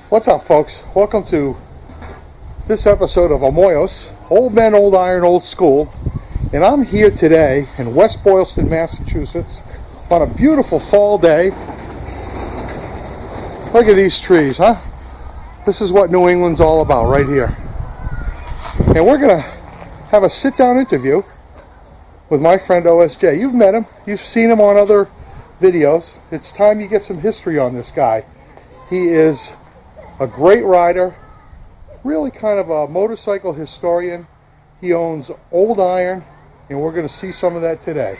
What's up, folks? Welcome to this episode of OMOiOS, Old Men, Old Iron, Old School. And I'm here today in West Boylston, Massachusetts on a beautiful fall day. Look at these trees, huh? This is what New England's all about right here. And we're going to have a sit-down interview with my friend OSJ. You've met him. You've seen him on other videos. It's time you get some history on this guy. He is a great rider, really kind of a motorcycle historian. He owns Old Iron, and we're going to see some of that today.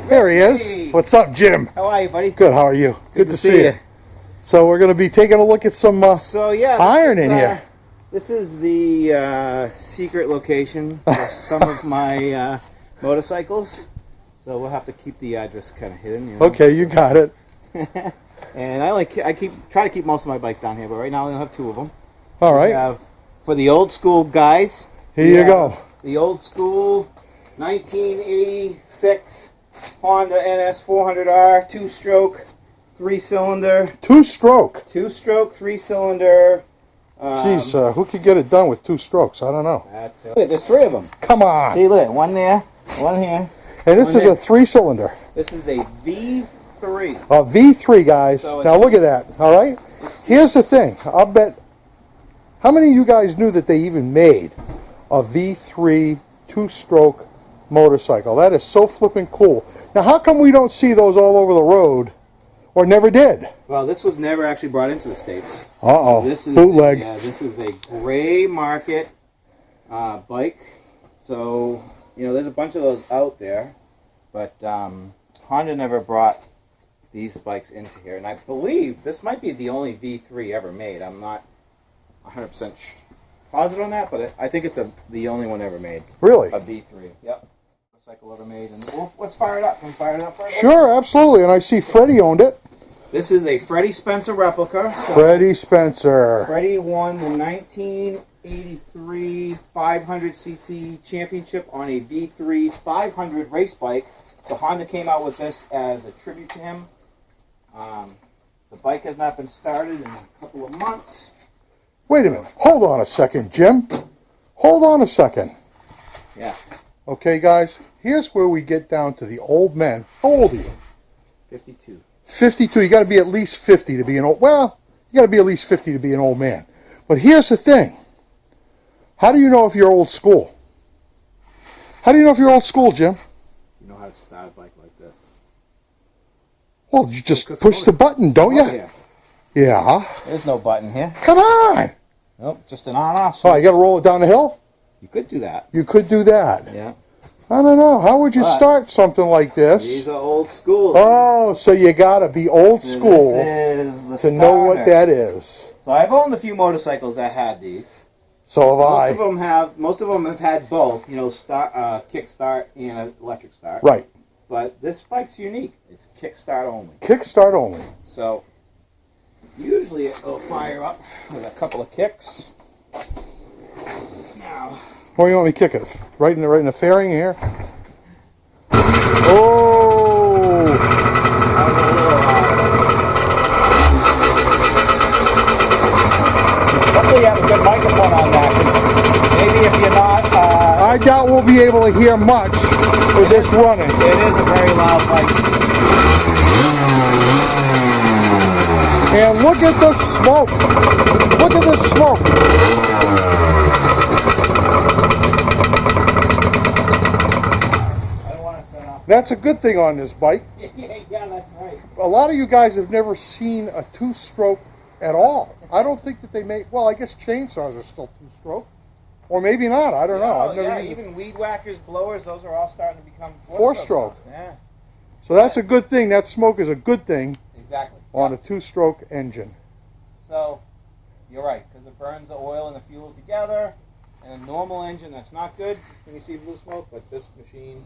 There he is. Hey. What's up, Jim? How are you, buddy? Good, how are you? Good to see you. So we're going to be taking a look at some iron in here. This is the secret location for some of my motorcycles. So we'll have to keep the address kind of hidden. You know? Okay, you got it. And I try to keep most of my bikes down here, but right now I only have two of them. All right. We have, for the old school guys. Here you go. The old school 1986 Honda NS400R 2-stroke, 3-cylinder. 2-stroke. 2-stroke, 3-cylinder. Jeez, who could get it done with 2 strokes? I don't know. That's it. There's 3 of them. Come on. See, look, one there, one here. And this is a 3-cylinder. This is a V3. A V3, guys. So now look at that. All right. Here's the thing. I'll bet. How many of you guys knew that they even made a V3 2-stroke motorcycle? That is so flipping cool. Now, how come we don't see those all over the road, or never did? Well, this was never actually brought into the States. Uh-oh. This is bootleg. This is a gray market bike. So, you know, there's a bunch of those out there, but Honda never brought these bikes into here. And I believe this might be the only V3 ever made. I'm not 100% positive on that, but I think it's the only one ever made. Really? A V3. Yep. Motorcycle ever made. And let's fire it up. Can we fire it up for Sure, absolutely. And I see Freddie owned it. This is a Freddie Spencer replica. So Freddie Spencer. Freddie won the 1983 500cc championship on a V3 500 race bike. So Honda came out with this as a tribute to him. The bike has not been started in a couple of months. Wait a minute. Hold on a second, Jim. Hold on a second. Yes. Okay, guys. Here's where we get down to the old men. How old are you? 52. 52. You got to be at least 50 to be an old. Well, you got to be at least 50 to be an old man. But here's the thing. How do you know if you're old school? How do you know if you're old school, Jim? You know how to start a bike like this. Well, you just push the button, don't you? Yeah. Yeah. There's no button here. Come on. Nope, just an on-off. Oh, you got to roll it down the hill? You could do that. You could do that. Yeah. I don't know. How would you start something like this? These are old school. Oh, so you got to be old school to know what that is. So I've owned a few motorcycles that had these. So have I. Most of them have had both, you know, kick start and electric start. Right. But this bike's unique. It's kick start only. Kick start only. So usually it'll fire up with a couple of kicks. Now, Where do you want me to kick it? Right in the fairing here? Oh! hopefully you have a good microphone on that. 'Cause maybe if you're not... I doubt we'll be able to hear much with this running. It is a very loud bike. And look at the smoke. Look at the smoke. I don't want to set off. That's a good thing on this bike. Yeah, that's right. A lot of you guys have never seen a 2-stroke at all. I don't think that they make, well, I guess chainsaws are still 2-stroke. Or maybe not, I don't know. I've never even weed whackers, blowers, those are all starting to become 4-stroke. Yeah. So that's a good thing. That smoke is a good thing Exactly. on a 2-stroke engine. So, you're right, because it burns the oil and the fuel together. And a normal engine, that's not good when you see blue smoke, but this machine,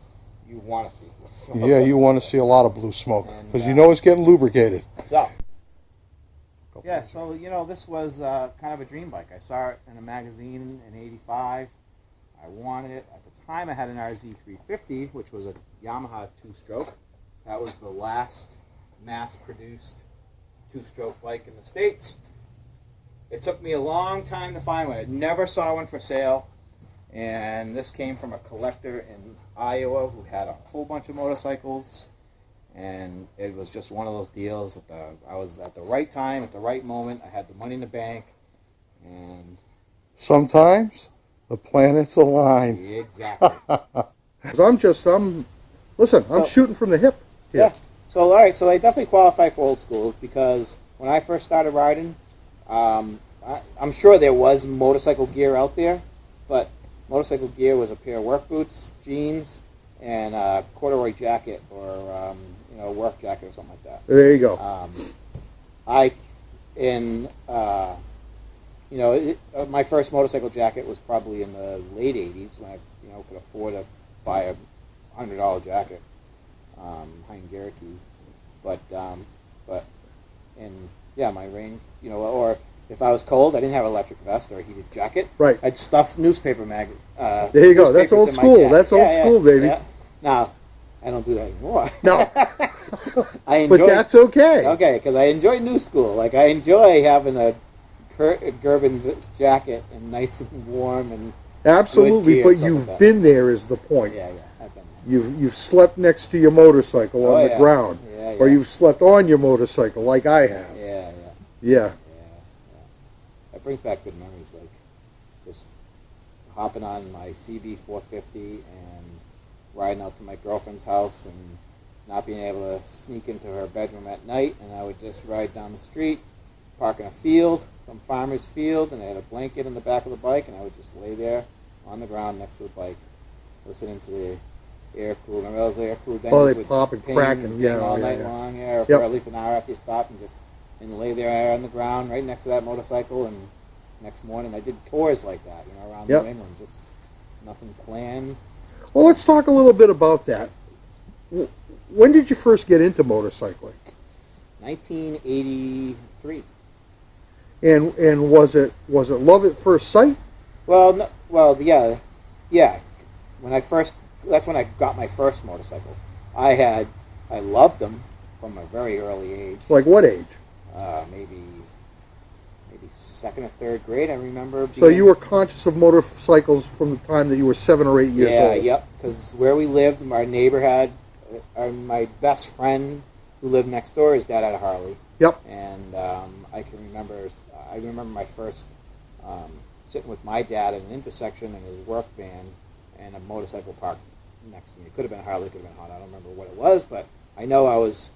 you want to see blue smoke. Yeah, you want to see a lot of blue smoke because you know it's getting lubricated. So, yeah, so, you know, this was kind of a dream bike. I saw it in a magazine in '85. I wanted it. At the time, I had an RZ350, which was a Yamaha 2-stroke. That was the last mass-produced two-stroke bike in the States. It took me a long time to find one. I never saw one for sale. And this came from a collector in Iowa who had a whole bunch of motorcycles. And it was just one of those deals. I was at the right time, at the right moment. I had the money in the bank. And sometimes the planets align. exactly. I'm shooting from the hip here. Yeah. So, all right. So I definitely qualify for old school because when I first started riding, I'm sure there was motorcycle gear out there, but motorcycle gear was a pair of work boots, jeans, and a corduroy jacket or a work jacket or something like that. There you go. My first motorcycle jacket was probably in the late '80s when I could afford to buy a $100 jacket, Heingerke, my rain, or if I was cold, I didn't have an electric vest or a heated jacket. Right. I'd stuff newspaper there you go. That's old school. That's old school, baby. Yeah. Now, I don't do that anymore. No. But that's okay. Okay, because I enjoy new school. Like, I enjoy having a Gerben jacket and nice and warm and absolutely, but you've been there is the point. Yeah, I've been there. You've slept next to your motorcycle on the ground. Yeah. Or you've slept on your motorcycle like I have. Yeah. That brings back good memories, like just hopping on my CB450 and riding out to my girlfriend's house and not being able to sneak into her bedroom at night, and I would just ride down the street, park in a field, some farmer's field, and I had a blanket in the back of the bike, and I would just lay there on the ground next to the bike, listening to the air cooled. Remember those air cooled things? Oh, they pop and crack and all night long, or for at least an hour after you stop, and lay there on the ground right next to that motorcycle. And next morning, I did tours like that, around New England, just nothing planned. Well, let's talk a little bit about that. When did you first get into motorcycling? 1983. And was it love at first sight? Yeah. That's when I got my first motorcycle. I loved them from a very early age. Like what age? Maybe second or third grade. I remember. So you were conscious of motorcycles from the time that you were 7 or 8 years old. Yeah. Because where we lived, our neighbor had my best friend who lived next door. His dad had a Harley. Yep. And I remember my first sitting with my dad at an intersection in his work van and a motorcycle parked next to me. It could have been a Harley, could have been a Honda. I don't remember what it was, but I know I was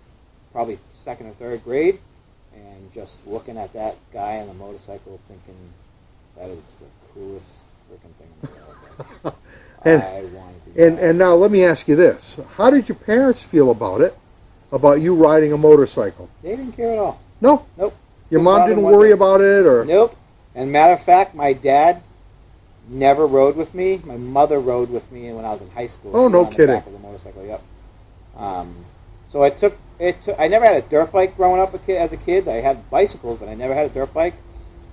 probably second or third grade and just looking at that guy on a motorcycle thinking, that is the coolest freaking thing in the world. I wanted to do that. And now let me ask you this. How did your parents feel about it, about you riding a motorcycle? They didn't care at all. No? Nope. Your mom didn't worry about it? Or Nope. And matter of fact, my dad never rode with me. My mother rode with me when I was in high school. Oh, no kidding. On the back of the motorcycle, yep. So I never had a dirt bike growing up as a kid. I had bicycles, but I never had a dirt bike.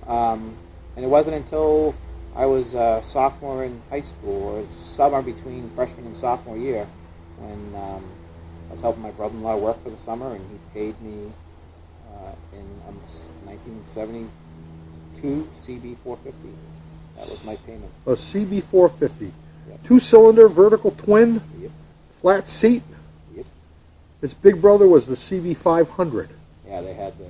And it wasn't until I was a sophomore in high school, or somewhere between freshman and sophomore year, when I was helping my brother-in-law work for the summer, and he paid me in 1972 CB450. That was my payment. A CB450. Yep. 2-cylinder, vertical twin, flat seat. Yep. Its big brother was the CB500. Yeah, they had the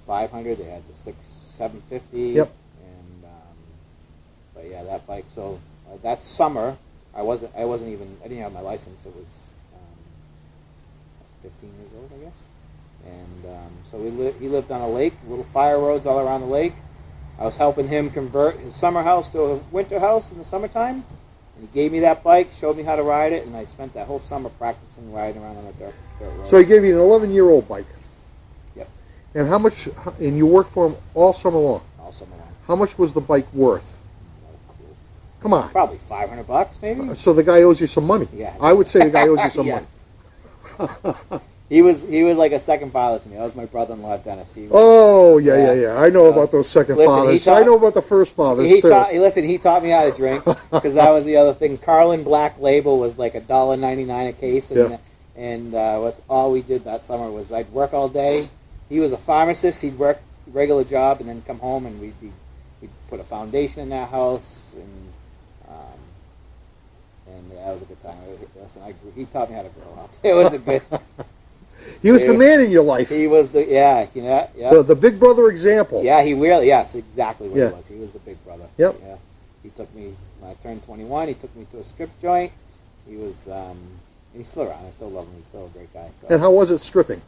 500, they had the 750. Yep. And but yeah, that bike. So that summer, I didn't have my license. It was I was 15 years old, I guess. And so he lived on a lake, little fire roads all around the lake. I was helping him convert his summer house to a winter house in the summertime. And he gave me that bike, showed me how to ride it, and I spent that whole summer practicing riding around on a dirt road. So he gave you an 11-year-old bike. Yep. And how much? And you worked for him all summer long. All summer long. How much was the bike worth? No clue. Come on. Probably $500, maybe. So the guy owes you some money. Yeah. I would say the guy owes you some money. He was like a second father to me. That was my brother-in-law, Dennis. I know about those second fathers. I know about the first fathers, too. He taught me how to drink, because that was the other thing. Carlin Black Label was like $1.99 a case, and all we did that summer was I'd work all day, he was a pharmacist. He'd work a regular job and then come home, and we'd put a foundation in that house, and that was a good time. Listen, he taught me how to grow up. It was a good. He was the man in your life. He was the yeah. The big brother example. Yeah, yes, exactly what he was. He was the big brother. Yep. Yeah. He took me when I turned 21. He took me to a strip joint. He was. He's still around. I still love him. He's still a great guy. So. And how was it stripping?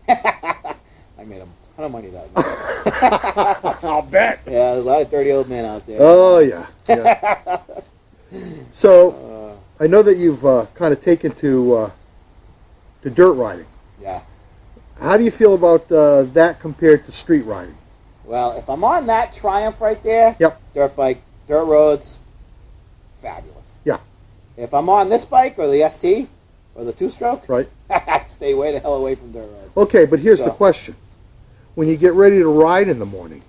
I made a ton of money that night. I'll bet. Yeah, there's a lot of dirty old men out there. Oh yeah. So I know that you've kind of taken to dirt riding. Yeah. How do you feel about that compared to street riding? Well, if I'm on that Triumph right there, yep. Dirt bike, dirt roads, fabulous. Yeah. If I'm on this bike or the ST or the two-stroke, right, stay way the hell away from dirt roads. Okay, but here's the question: when you get ready to ride in the morning,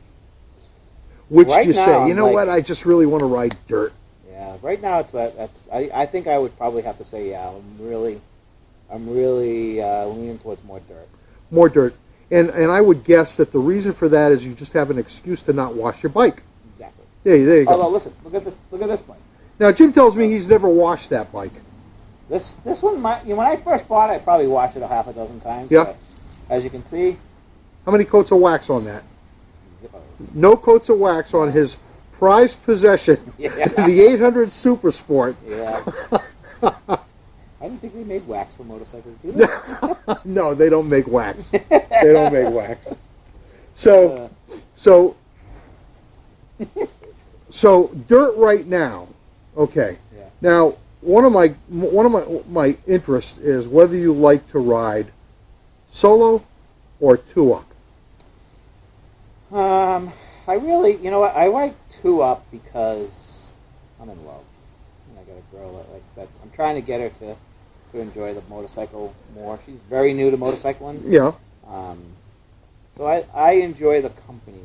which do you say? You know what? I just really want to ride dirt. Yeah. Right now, I think I would probably have to say I'm really leaning towards more dirt. More dirt. And I would guess that the reason for that is you just have an excuse to not wash your bike. Exactly. There you go. Although, listen, look at this bike. Now, Jim tells me he's never washed that bike. This one, when I first bought it, I probably washed it a half a dozen times. Yeah. But as you can see. How many coats of wax on that? No coats of wax on his prized possession, the 800 Super Sport. Yeah. I didn't think they made wax for motorcycles, do they? No, they don't make wax. They don't make wax. So dirt right now. Okay. Yeah. Now, one of my interests is whether you like to ride solo or two up. I really, you know what? I like two up because I'm in love. And I got a girl that I'm trying to get her to enjoy the motorcycle more. She's very new to motorcycling. Yeah. So I enjoy the company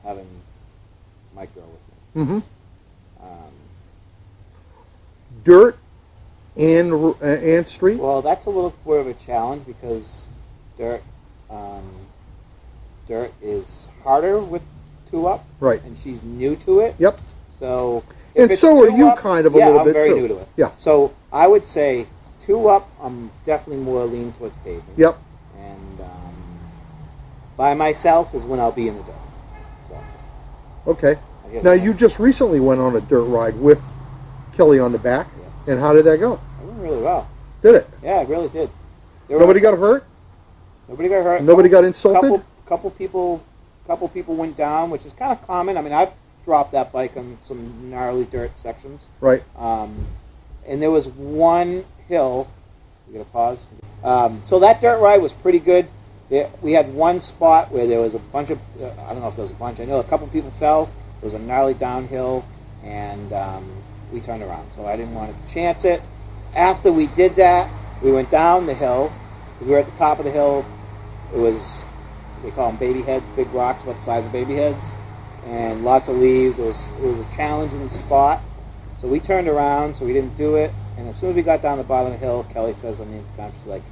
having my girl with me. Mm-hmm. Dirt and street? Well, that's a little bit of a challenge because dirt is harder with two up. Right. And she's new to it. Yep. So. And so are you kind of a little bit too. Yeah, I'm very new to it. Yeah. So I would say two up, I'm definitely more leaning towards pavement. Yep. And by myself is when I'll be in the dirt. So, okay. Now, you just recently went on a dirt ride with Kelly on the back. Yes. And how did that go? It went really well. Did it? Yeah, it really did. Nobody got hurt? Nobody got hurt. Nobody got insulted? Couple people went down, which is kind of common. I mean, I've dropped that bike on some gnarly dirt sections. Right. And there was one hill. You got to pause. So that dirt ride was pretty good. We had one spot where there was a bunch of, I don't know if there was a bunch, I know a couple people fell. It was a gnarly downhill, and we turned around. So I didn't want to chance it. After we did that, we went down the hill. We were at the top of the hill. It was, they call them baby heads, big rocks about the size of baby heads, and lots of leaves. It was a challenging spot. So we turned around, so we didn't do it. And as soon as we got down the bottom of the hill, Kelly says on the intercom, she's like,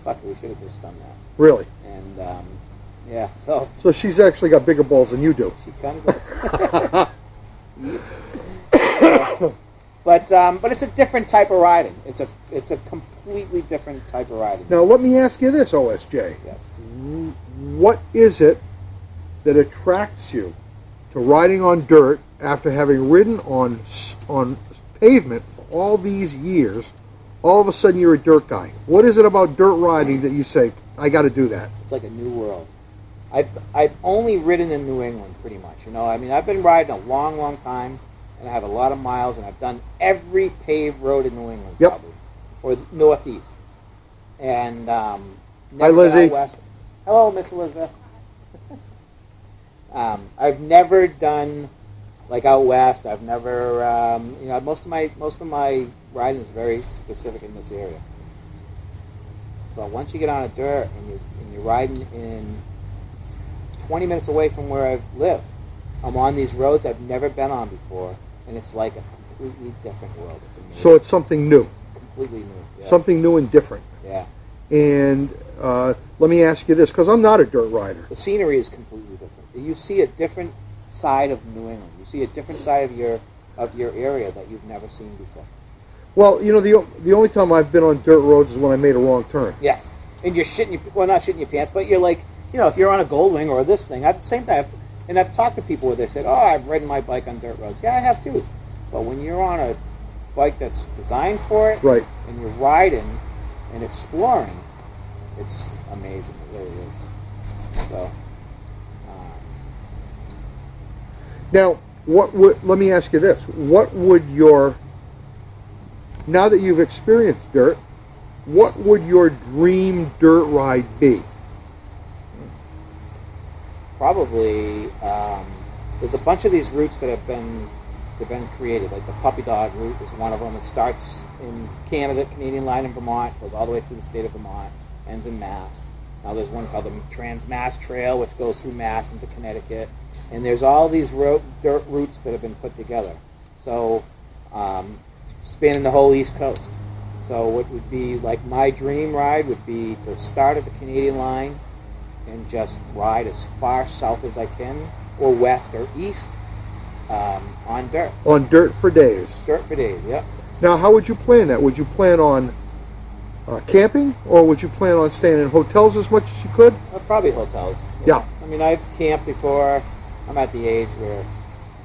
fuck it, we should have just done that. Really? And, yeah, so. So she's actually got bigger balls than you do. She kind of does. But it's a different type of riding. It's a completely different type of riding. Now, let me ask you this, OSJ. Yes. What is it that attracts you to riding on dirt after having ridden on pavement for all these years? All of a sudden, you're a dirt guy. What is it about dirt riding that you say, I got to do that? It's like a new world. I've only ridden in New England, pretty much. I mean, I've been riding a long, long time, and I have a lot of miles, and I've done every paved road in New England, yep. probably, or Northeast. And hi, Lizzie. West. Hello, Miss Elizabeth. I've never done like out west. I've never, most of my riding is very specific in this area. But once you get on a dirt and you're riding in 20 minutes away from where I live, I'm on these roads I've never been on before, and it's like a completely different world. It's amazing. So it's something new. Completely new. Yeah. Something new and different. Yeah. And let me ask you this, because I'm not a dirt rider. The scenery is completely different. You see a different side of New England. You see a different side of your area that you've never seen before. Well, you know, the only time I've been on dirt roads is when I made a wrong turn. Yes, and you're shitting well, not shitting your pants, but you're like, you know, if you're on a Goldwing or this thing, at the same time, and I've talked to people where they said, oh, I've ridden my bike on dirt roads. Yeah, I have too. But when you're on a bike that's designed for it, right, and you're riding and exploring, it's amazing. It really is. So. Now, let me ask you this. What would now that you've experienced dirt, what would your dream dirt ride be? Probably, there's a bunch of these routes that have been created. Like the Puppy Dog route is one of them. It starts in Canada, Canadian line in Vermont, goes all the way through the state of Vermont, ends in Mass. Now there's one called the Trans-Mass Trail, which goes through Mass into Connecticut. And there's all these dirt routes that have been put together. So, spanning the whole East Coast. So what would be like my dream ride would be to start at the Canadian line and just ride as far south as I can, or west or east, on dirt. On dirt for days. Dirt for days, yep. Now, how would you plan that? Would you plan on camping, or would you plan on staying in hotels as much as you could? Probably hotels. Yeah. I mean, I've camped before. I'm at the age where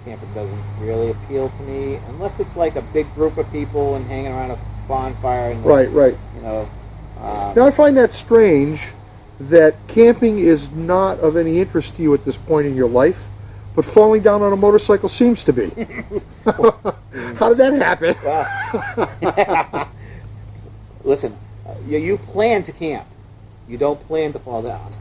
camping doesn't really appeal to me, unless it's like a big group of people and hanging around a bonfire. And right. You know. Now, I find that strange that camping is not of any interest to you at this point in your life, but falling down on a motorcycle seems to be. How did that happen? Well, listen, you plan to camp. You don't plan to fall down.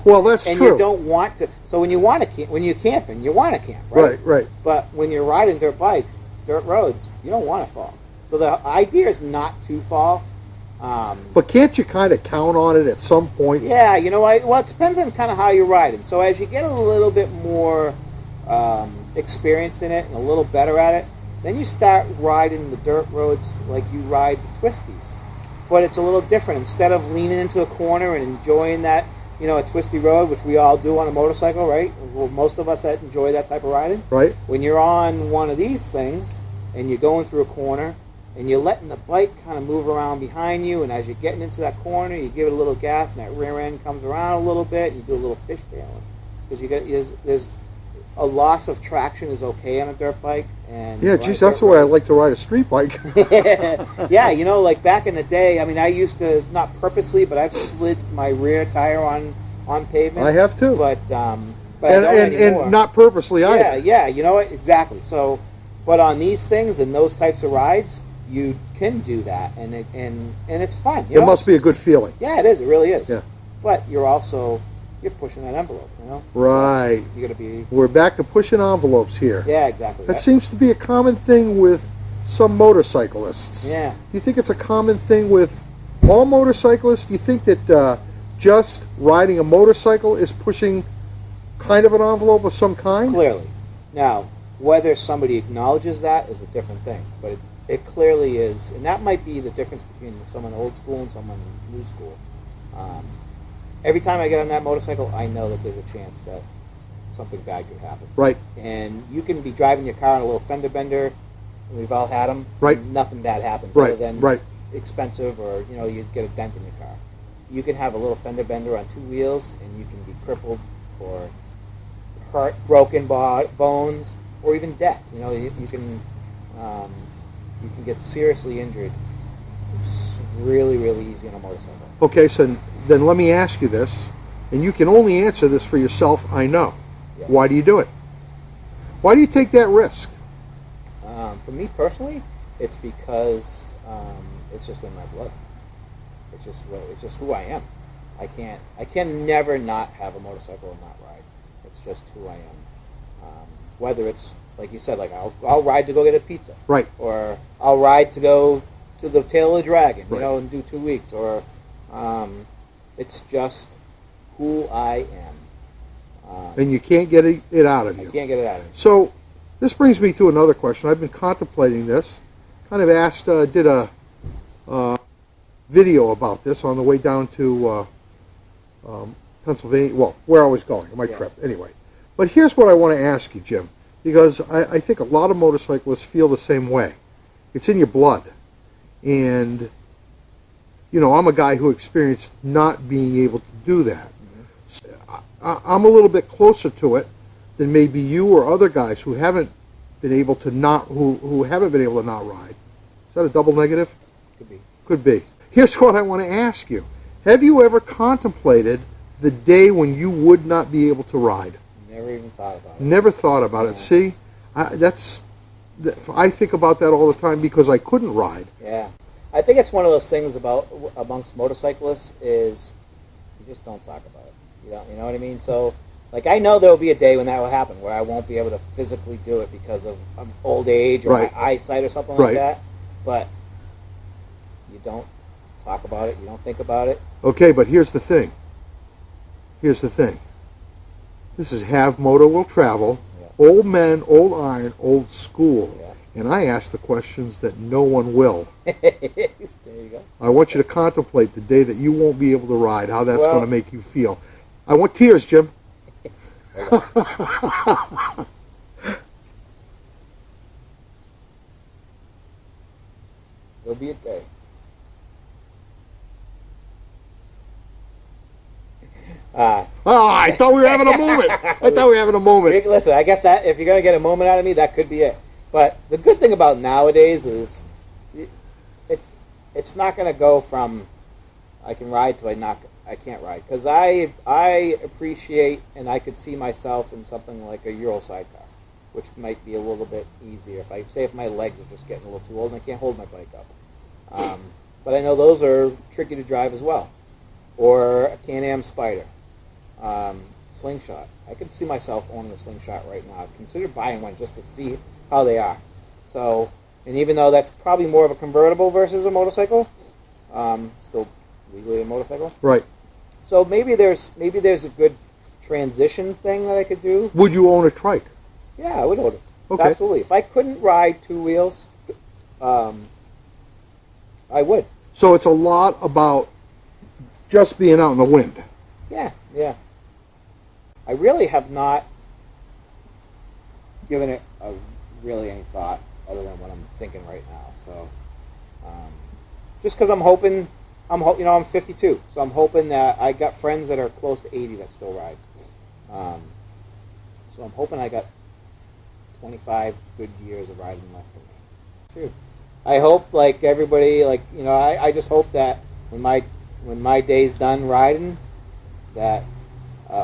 Well, that's and true. And you don't want to. So when you want to camp, when you're camping, you want to camp, right? Right. But when you're riding dirt bikes, dirt roads, you don't want to fall. So the idea is not to fall. But can't you kind of count on it at some point? Yeah, you know, well, it depends on kind of how you're riding. So as you get a little bit more experienced in it and a little better at it, then you start riding the dirt roads like you ride the twisties. But it's a little different. Instead of leaning into a corner and enjoying that, you know, a twisty road, which we all do on a motorcycle, right? Well, most of us that enjoy that type of riding. Right. When you're on one of these things and you're going through a corner and you're letting the bike kind of move around behind you, and as you're getting into that corner, you give it a little gas, and that rear end comes around a little bit, and you do a little fishtailing. Because there's a loss of traction is okay on a dirt bike. And yeah, geez, that's the way I like to ride a street bike. Yeah, you know, like back in the day, I mean, I used to, not purposely, but I've slid my rear tire on pavement. I have too. But I don't anymore. And not purposely either. Yeah, you know what? Exactly. So, but on these things and those types of rides, you can do that, and it's fun. It must be a good feeling. Yeah, it is. It really is. Yeah. But you're pushing that envelope, you know? Right. So you got to be... We're back to pushing envelopes here. Yeah, exactly. That seems to be a common thing with some motorcyclists. Yeah. Do you think it's a common thing with all motorcyclists? Do you think that just riding a motorcycle is pushing kind of an envelope of some kind? Clearly. Now, whether somebody acknowledges that is a different thing, but it clearly is, and that might be the difference between someone old school and someone new school. Every time I get on that motorcycle, I know that there's a chance that something bad could happen. Right. And you can be driving your car on a little fender bender, and we've all had them. Right. And nothing bad happens. Right. Other than expensive, or you get a dent in your car. You can have a little fender bender on two wheels, and you can be crippled or hurt, broken bones, or even death. You know, you can get seriously injured. It's really, really easy on a motorcycle. Okay, so then let me ask you this, and you can only answer this for yourself, I know. Yes. Why do you do it? Why do you take that risk? For me personally, it's because it's just in my blood. It's just who I am. I can never not have a motorcycle and not ride. It's just who I am. Whether it's, like you said, like I'll ride to go get a pizza. Right. Or I'll ride to go to the Tail of the Dragon, right. And do 2 weeks. Or it's just who I am. And you can't get it out of you. I can't get it out of me. So this brings me to another question. I've been contemplating this. Kind of did a video about this on the way down to Pennsylvania, well, where I was going, on my trip, anyway. But here's what I want to ask you, Jim, because I think a lot of motorcyclists feel the same way. It's in your blood. And, you know, I'm a guy who experienced not being able to do that. I'm a little bit closer to it than maybe you or other guys who haven't been able to not, who haven't been able to not ride. Is that a double negative? Could be. Could be. Here's what I want to ask you. Have you ever contemplated the day when you would not be able to ride? Never even thought about it. Never thought about it. See, I think about that all the time because I couldn't ride. Yeah. I think it's one of those things about amongst motorcyclists is you just don't talk about it. You know what I mean? So, like, I know there will be a day when that will happen where I won't be able to physically do it because of old age or Right. my eyesight or something Right. like that. But you don't talk about it. You don't think about it. Okay, but here's the thing. Here's the thing. This is Have Moto Will Travel. Yeah. Old men, old iron, old school. Yeah. And I ask the questions that no one will. There you go. I want you to contemplate the day that you won't be able to ride, how that's Well- going to make you feel. I want tears, Jim. There'll be a day. I thought we were having a moment. I thought we were having a moment. Listen, I guess that if you're going to get a moment out of me, that could be it. But the good thing about nowadays is it's not going to go from I can ride to I can't ride. Because I appreciate and I could see myself in something like a Euro sidecar, which might be a little bit easier. If my legs are just getting a little too old and I can't hold my bike up. But I know those are tricky to drive as well. Or a Can-Am Spider. Slingshot. I could see myself owning a Slingshot right now. I've considered buying one just to see how they are. So, and even though that's probably more of a convertible versus a motorcycle, still legally a motorcycle. Right. So maybe there's a good transition thing that I could do. Would you own a trike? Yeah, I would own it. Okay. Absolutely. If I couldn't ride two wheels, I would. So it's a lot about just being out in the wind. Yeah. I really have not given it really any thought other than what I'm thinking right now. So, just because I'm hoping, I'm 52, so I'm hoping that I got friends that are close to 80 that still ride. So I'm hoping I got 25 good years of riding left in me. True. I hope, like everybody, I just hope that when my day's done riding, that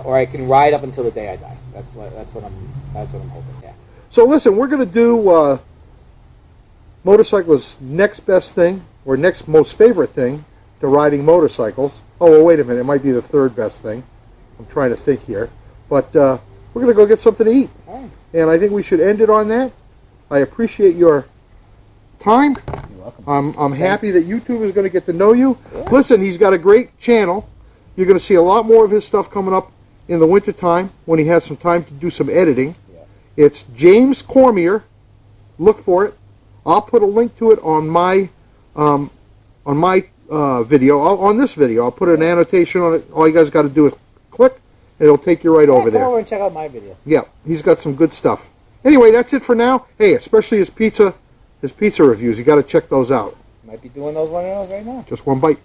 or I can ride up until the day I die. That's what I'm hoping. Yeah. So listen, we're going to do motorcyclists' next best thing, or next most favorite thing to riding motorcycles. Oh, well, wait a minute. It might be the third best thing. I'm trying to think here. But we're going to go get something to eat. All right. And I think we should end it on that. I appreciate your time. You're welcome. I'm happy that YouTube is going to get to know you. Yeah. Listen, he's got a great channel. You're going to see a lot more of his stuff coming up in the winter time when he has some time to do some editing. Yeah. It's James Cormier. Look for it. I'll put a link to it on my video. On this video, I'll put an annotation on it. All you guys got to do is click, and it'll take you right over there. Come over and check out my videos. Yeah, he's got some good stuff. Anyway, that's it for now. Hey, especially his pizza reviews. You got to check those out. Might be doing one of those right now. Just one bite.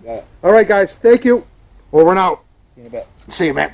Got it. All right, guys. Thank you. Over and out. See you in a bit. See you, man.